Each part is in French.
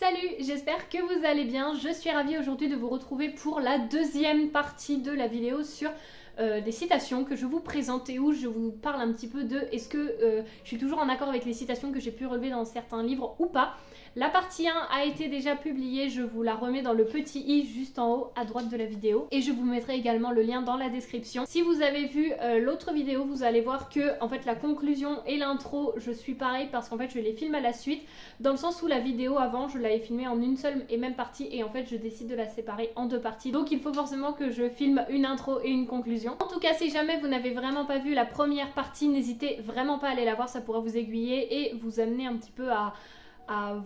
Salut, j'espère que vous allez bien. Je suis ravie aujourd'hui de vous retrouver pour la deuxième partie de la vidéo sur des citations que je vous présente et où je vous parle un petit peu de est-ce que je suis toujours en accord avec les citations que j'ai pu relever dans certains livres ou pas. La partie 1 a été déjà publiée, je vous la remets dans le petit i juste en haut à droite de la vidéo et je vous mettrai également le lien dans la description. Si vous avez vu l'autre vidéo, vous allez voir que en fait la conclusion et l'intro, je suis pareil parce qu'en fait je les filme à la suite, dans le sens où la vidéo avant je l'avais filmée en une seule et même partie et en fait je décide de la séparer en deux parties. Donc il faut forcément que je filme une intro et une conclusion. En tout cas, si jamais vous n'avez vraiment pas vu la première partie, n'hésitez vraiment pas à aller la voir, ça pourra vous aiguiller et vous amener un petit peu à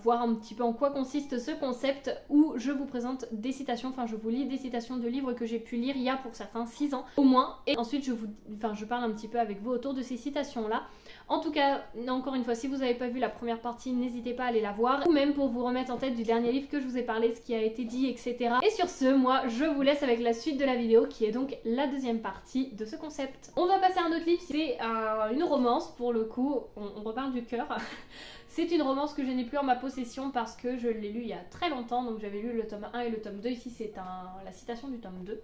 voir un petit peu en quoi consiste ce concept où je vous présente des citations, enfin je vous lis des citations de livres que j'ai pu lire il y a pour certains 6 ans au moins et ensuite je parle un petit peu avec vous autour de ces citations là. En tout cas, encore une fois, si vous n'avez pas vu la première partie, n'hésitez pas à aller la voir ou même pour vous remettre en tête du dernier livre que je vous ai parlé, ce qui a été dit, etc. Et sur ce, moi je vous laisse avec la suite de la vidéo qui est donc la deuxième partie de ce concept. On va passer à un autre livre, c'est une romance pour le coup, on reparle du cœur. C'est une romance que je n'ai plus en ma possession parce que je l'ai lu il y a très longtemps, donc j'avais lu le tome 1 et le tome 2, ici c'est la citation du tome 2.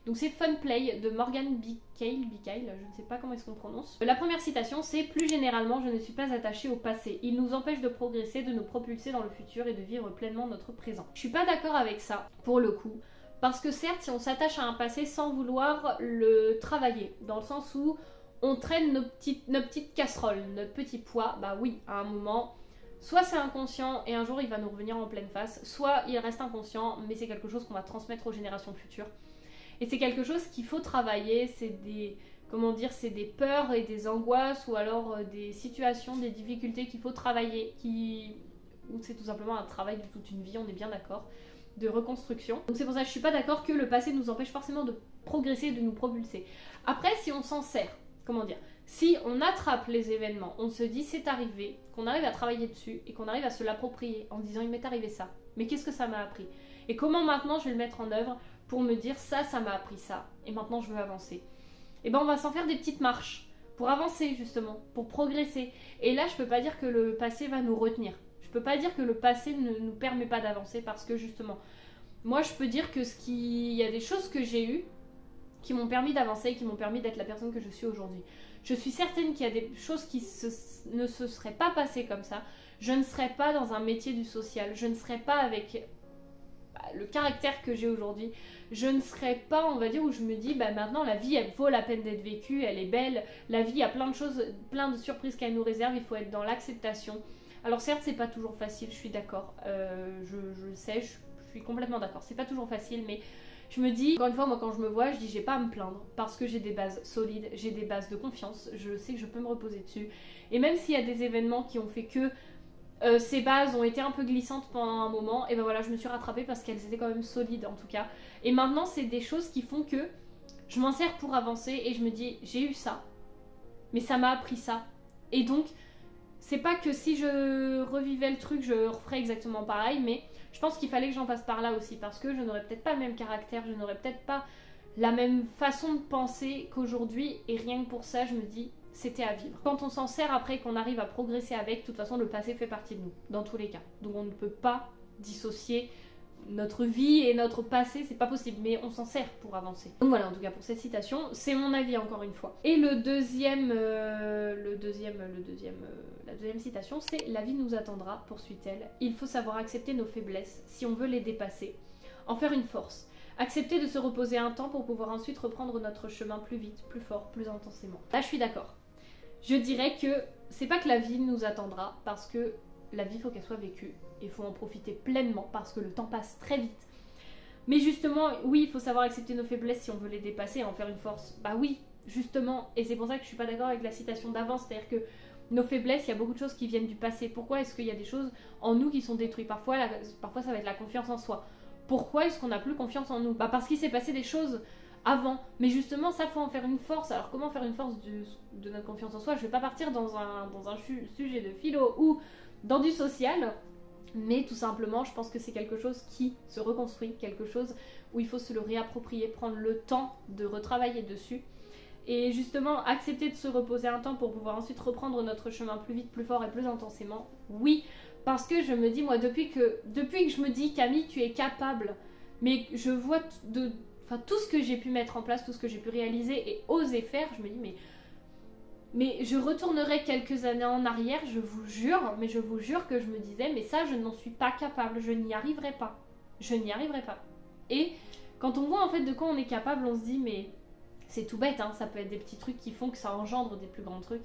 Donc c'est Fun Play de Morgan Bicale, je ne sais pas comment est-ce qu'on prononce. La première citation c'est « Plus généralement, je ne suis pas attachée au passé. Il nous empêche de progresser, de nous propulser dans le futur et de vivre pleinement notre présent. » Je suis pas d'accord avec ça, pour le coup. Parce que certes, si on s'attache à un passé sans vouloir le travailler, dans le sens où on traîne nos petites casseroles, notre petit poids, bah oui, à un moment, soit c'est inconscient et un jour il va nous revenir en pleine face, soit il reste inconscient, mais c'est quelque chose qu'on va transmettre aux générations futures. Et c'est quelque chose qu'il faut travailler, c'est des, comment dire, c'est des peurs et des angoisses, ou alors des situations, des difficultés qu'il faut travailler, ou c'est tout simplement un travail de toute une vie, on est bien d'accord, de reconstruction. Donc c'est pour ça que je suis pas d'accord que le passé nous empêche forcément de progresser, de nous propulser. Après, si on s'en sert, comment dire, si on attrape les événements, on se dit c'est arrivé, qu'on arrive à travailler dessus et qu'on arrive à se l'approprier en disant il m'est arrivé ça, mais qu'est-ce que ça m'a appris? Et comment maintenant je vais le mettre en œuvre pour me dire ça m'a appris ça et maintenant je veux avancer. Et ben on va s'en faire des petites marches pour avancer justement, pour progresser. Et là je peux pas dire que le passé va nous retenir. Je peux pas dire que le passé ne nous permet pas d'avancer parce que justement, moi je peux dire que il y a des choses que j'ai eues qui m'ont permis d'avancer, qui m'ont permis d'être la personne que je suis aujourd'hui. Je suis certaine qu'il y a des choses qui ne se seraient pas passées comme ça. Je ne serais pas dans un métier du social. Je ne serais pas avec le caractère que j'ai aujourd'hui. Je ne serais pas, on va dire, où je me dis, bah maintenant la vie elle vaut la peine d'être vécue, elle est belle. La vie, il y a plein de choses, plein de surprises qu'elle nous réserve. Il faut être dans l'acceptation. Alors certes, c'est pas toujours facile, je suis d'accord. Je sais, je suis complètement d'accord. C'est pas toujours facile, mais je me dis, encore une fois, moi quand je me vois, je dis j'ai pas à me plaindre parce que j'ai des bases solides, j'ai des bases de confiance, je sais que je peux me reposer dessus. Et même s'il y a des événements qui ont fait que ces bases ont été un peu glissantes pendant un moment, et ben voilà, je me suis rattrapée parce qu'elles étaient quand même solides en tout cas. Et maintenant, c'est des choses qui font que je m'en sers pour avancer et je me dis j'ai eu ça, mais ça m'a appris ça. Et donc, c'est pas que si je revivais le truc, je referais exactement pareil, mais je pense qu'il fallait que j'en passe par là aussi parce que je n'aurais peut-être pas le même caractère, je n'aurais peut-être pas la même façon de penser qu'aujourd'hui et rien que pour ça, je me dis c'était à vivre. Quand on s'en sert après, qu'on arrive à progresser avec, de toute façon le passé fait partie de nous, dans tous les cas. Donc on ne peut pas dissocier notre vie et notre passé, c'est pas possible, mais on s'en sert pour avancer. Donc voilà, en tout cas pour cette citation, c'est mon avis encore une fois. Et la deuxième citation, c'est « La vie nous attendra », poursuit-elle. « Il faut savoir accepter nos faiblesses si on veut les dépasser, en faire une force. Accepter de se reposer un temps pour pouvoir ensuite reprendre notre chemin plus vite, plus fort, plus intensément. » Là je suis d'accord. Je dirais que c'est pas que la vie nous attendra, parce que la vie, il faut qu'elle soit vécue. Il faut en profiter pleinement parce que le temps passe très vite. Mais justement, oui, il faut savoir accepter nos faiblesses si on veut les dépasser et en faire une force. Bah oui, justement. Et c'est pour ça que je suis pas d'accord avec la citation d'avant. C'est-à-dire que nos faiblesses, il y a beaucoup de choses qui viennent du passé. Pourquoi est-ce qu'il y a des choses en nous qui sont détruites? Parfois ça va être la confiance en soi. Pourquoi est-ce qu'on n'a plus confiance en nous? Bah parce qu'il s'est passé des choses avant. Mais justement, ça, faut en faire une force. Alors comment faire une force de notre confiance en soi? Je vais pas partir dans un sujet de philo ou dans du social, mais tout simplement je pense que c'est quelque chose qui se reconstruit, quelque chose où il faut se le réapproprier, prendre le temps de retravailler dessus Et justement, accepter de se reposer un temps pour pouvoir ensuite reprendre notre chemin plus vite, plus fort et plus intensément, oui. Parce que je me dis, moi, depuis que je me dis, Camille, tu es capable, mais je vois tout ce que j'ai pu mettre en place, tout ce que j'ai pu réaliser et oser faire, je me dis, mais je retournerai quelques années en arrière, je vous jure, mais je vous jure que je me disais, mais ça, je n'en suis pas capable, je n'y arriverai pas. Je n'y arriverai pas. Et quand on voit en fait de quoi on est capable, on se dit, mais... C'est tout bête, hein, ça peut être des petits trucs qui font que ça engendre des plus grands trucs.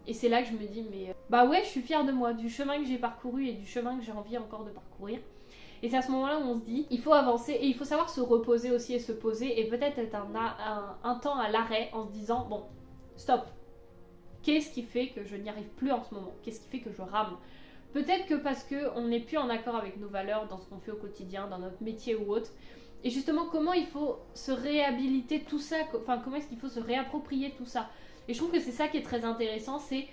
Et c'est là que je me dis, mais bah ouais, je suis fière de moi, du chemin que j'ai parcouru et du chemin que j'ai envie encore de parcourir. Et c'est à ce moment-là où on se dit, il faut avancer et il faut savoir se reposer aussi et se poser et peut-être être un temps à l'arrêt en se disant, bon, stop. Qu'est-ce qui fait que je n'y arrive plus en ce moment? Qu'est-ce qui fait que je rame? Peut-être que parce qu'on n'est plus en accord avec nos valeurs dans ce qu'on fait au quotidien, dans notre métier ou autre. Et justement, comment il faut se réhabiliter tout ça, enfin comment est-ce qu'il faut se réapproprier tout ça. Et je trouve que c'est ça qui est très intéressant, c'est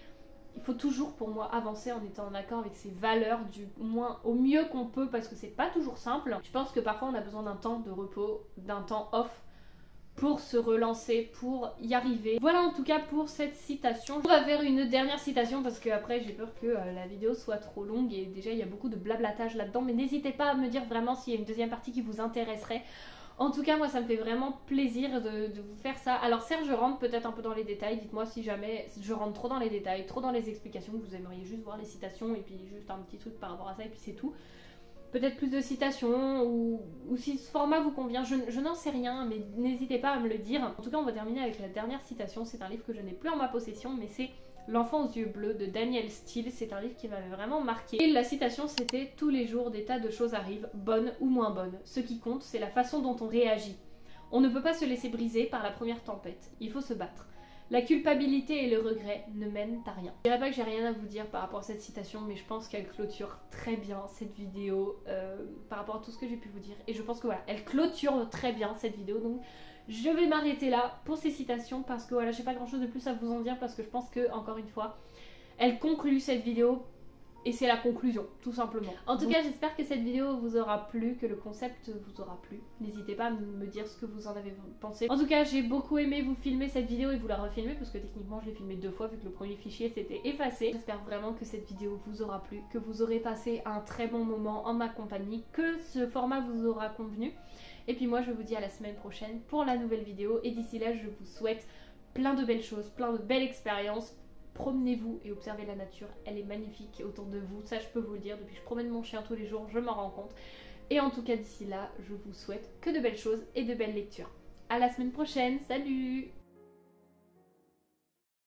il faut toujours pour moi avancer en étant en accord avec ses valeurs du moins au mieux qu'on peut parce que c'est pas toujours simple. Je pense que parfois on a besoin d'un temps de repos, d'un temps off pour se relancer, pour y arriver. Voilà en tout cas pour cette citation. On va faire une dernière citation parce que après j'ai peur que la vidéo soit trop longue et déjà il y a beaucoup de blablatage là-dedans, mais n'hésitez pas à me dire vraiment s'il y a une deuxième partie qui vous intéresserait. En tout cas moi ça me fait vraiment plaisir de vous faire ça. Alors certes je rentre peut-être un peu dans les détails, dites-moi si jamais je rentre trop dans les détails, trop dans les explications, que vous aimeriez juste voir les citations et puis juste un petit truc par rapport à ça et puis c'est tout. Peut-être plus de citations ou si ce format vous convient, je n'en sais rien, mais n'hésitez pas à me le dire. En tout cas, on va terminer avec la dernière citation. C'est un livre que je n'ai plus en ma possession, mais c'est L'enfant aux yeux bleus de Danielle Steele. C'est un livre qui m'avait vraiment marqué. Et la citation, c'était « Tous les jours, des tas de choses arrivent, bonnes ou moins bonnes. Ce qui compte, c'est la façon dont on réagit. On ne peut pas se laisser briser par la première tempête. Il faut se battre. La culpabilité et le regret ne mènent à rien. » Je dirais pas que j'ai rien à vous dire par rapport à cette citation, mais je pense qu'elle clôture très bien cette vidéo par rapport à tout ce que j'ai pu vous dire. Et je pense que voilà, elle clôture très bien cette vidéo. Donc je vais m'arrêter là pour ces citations parce que voilà, j'ai pas grand chose de plus à vous en dire parce que je pense que, encore une fois, elle conclut cette vidéo. Et c'est la conclusion, tout simplement. En tout cas, j'espère que cette vidéo vous aura plu, que le concept vous aura plu. N'hésitez pas à me dire ce que vous en avez pensé. En tout cas, j'ai beaucoup aimé vous filmer cette vidéo et vous la refilmer parce que techniquement, je l'ai filmée 2 fois vu que le premier fichier s'était effacé. J'espère vraiment que cette vidéo vous aura plu, que vous aurez passé un très bon moment en ma compagnie, que ce format vous aura convenu. Et puis moi, je vous dis à la semaine prochaine pour la nouvelle vidéo. Et d'ici là, je vous souhaite plein de belles choses, plein de belles expériences. Promenez-vous et observez la nature, elle est magnifique autour de vous, ça je peux vous le dire, depuis que je promène mon chien tous les jours, je m'en rends compte. Et en tout cas d'ici là, je vous souhaite que de belles choses et de belles lectures. À la semaine prochaine, salut!